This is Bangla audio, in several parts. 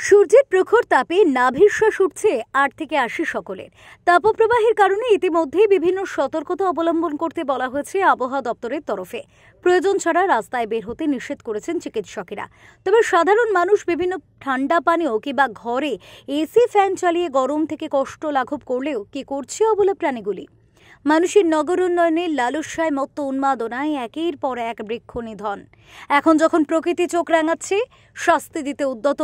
সূর্যের প্রখর তাপে নাভিশ্বাস উঠছে ৮ থেকে ৮০ সকলের। তাপপ্রবাহের কারণে ইতিমধ্যেই বিভিন্ন সতর্কতা অবলম্বন করতে বলা হয়েছে আবহাওয়া দপ্তরের তরফে। প্রয়োজন ছাড়া রাস্তায় বের হতে নিষেধ করেছেন চিকিৎসকেরা। তবে সাধারণ মানুষ বিভিন্ন ঠান্ডা পানীয় কিংবা ঘরে এসি ফ্যান চালিয়ে গরম থেকে কষ্ট লাঘব করলেও কি করছে অবলা প্রাণীগুলি? মানুষের নগর উন্নয়নে লালসায় মত্ত উন্মাদনায় একের পর এক বৃক্ষ নিধন। এখন যখন প্রকৃতি চোখ রাঙাচ্ছে, শাস্তি দিতে উদ্যত,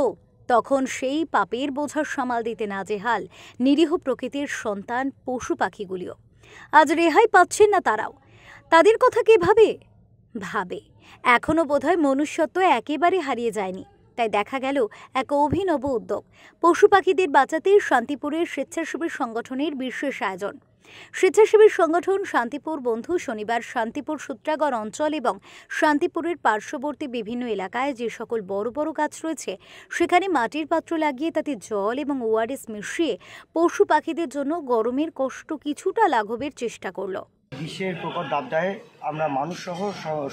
তখন সেই পাপের বোঝা সামাল দিতে নাজেহাল নিরীহ প্রকৃতির সন্তান পশু পাখিগুলিও। আজ রেহাই পাচ্ছেন না তারাও। তাদের কথা কে ভাবে? এখনও বোধহয় মনুষ্যত্ব একেবারে হারিয়ে যায়নি। তাই দেখা গেল এক অভিনব উদ্যোগ, পশু পাখিদের বাঁচাতে শান্তিপুরের স্বেচ্ছাসেবী সংগঠনের বিশেষ আয়োজন। স্বেচ্ছাসেবী সংগঠন শান্তিপুর বন্ধু শনিবার শান্তিপুর সূত্রাগড় অঞ্চল এবং শান্তিপুরের পার্শ্ববর্তী বিভিন্ন এলাকায় যে সকল বড় বড় গাছ রয়েছে সেখানে মাটির পাত্র লাগিয়ে তাতে জল এবং ওআরএস মিশিয়ে পশু পাখিদের জন্য গরমের কষ্ট কিছুটা লাঘবের চেষ্টা করল। গ্রীষ্মের প্রকট দাবদাহে আমরা মানুষ সহ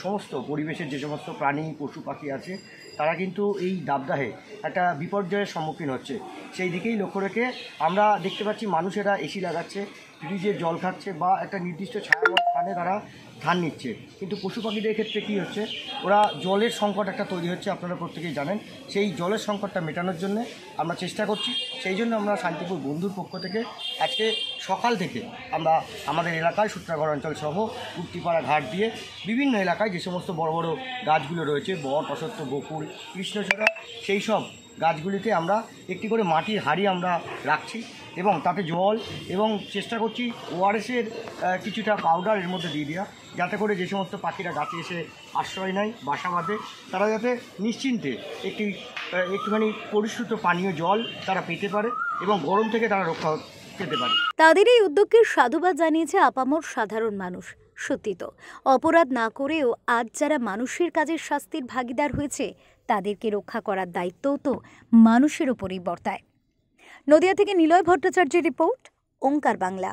সমস্ত পরিবেশের যে সমস্ত প্রাণী পশু পাখি আছে তারা কিন্তু এই দাবদাহে একটা বিপর্যয়ের সম্মুখীন হচ্ছে। সেই দিকেই লক্ষ্য রেখে আমরা দেখতে পাচ্ছি মানুষেরা এসি লাগাচ্ছে, ফ্রিজের জল খাচ্ছে বা একটা নির্দিষ্ট ছায়াময় স্থানে তারা ধান নিচ্ছে। কিন্তু পশু পাখিদের ক্ষেত্রে কী হচ্ছে, ওরা জলের সংকট একটা তৈরি হচ্ছে, আপনারা প্রত্যেকেই জানেন। সেই জলের সংকটটা মেটানোর জন্য আমরা চেষ্টা করছি। সেই জন্য আমরা শান্তিপুর বন্ধুর পক্ষ থেকে আজকে সকাল থেকে আমরা আমাদের এলাকায় সূত্রাগড় অঞ্চল সহ উত্তিপাড়া ঘাট দিয়ে বিভিন্ন এলাকায় যে সমস্ত বড় বড় গাছগুলো রয়েছে, বট, অশ্বত্থ, বকুল, কৃষ্ণচূড়া, সেই সব গাছগুলিতে আমরা একটি করে মাটির হাঁড়ি আমরা রাখছি এবং তাতে জল এবং চেষ্টা করছি ওআরএসের কিছুটা পাউডার এর মধ্যে দিয়ে দেওয়া, যাতে করে যে সমস্ত পাখিরা গাছে এসে আশ্রয় নেয়, বাসা বাঁধে, তারা যাতে নিশ্চিন্তে একটুখানি পরিশ্রুত পানীয় জল তারা পেতে পারে এবং গরম থেকে তারা রক্ষা পেতে পারে। তাদের এই উদ্যোগকে সাধুবাদ জানিয়েছে আপামর সাধারণ মানুষ। সত্যি তো, অপরাধ না করেও আজ যারা মানুষের কাজের শাস্তির ভাগিদার হয়েছে তাদেরকে রক্ষা করার দায়িত্বও তো মানুষের ওপরেই বর্তায়। নদিয়া থেকে নিলয় ভট্টাচার্যের রিপোর্ট, ওঙ্কার বাংলা।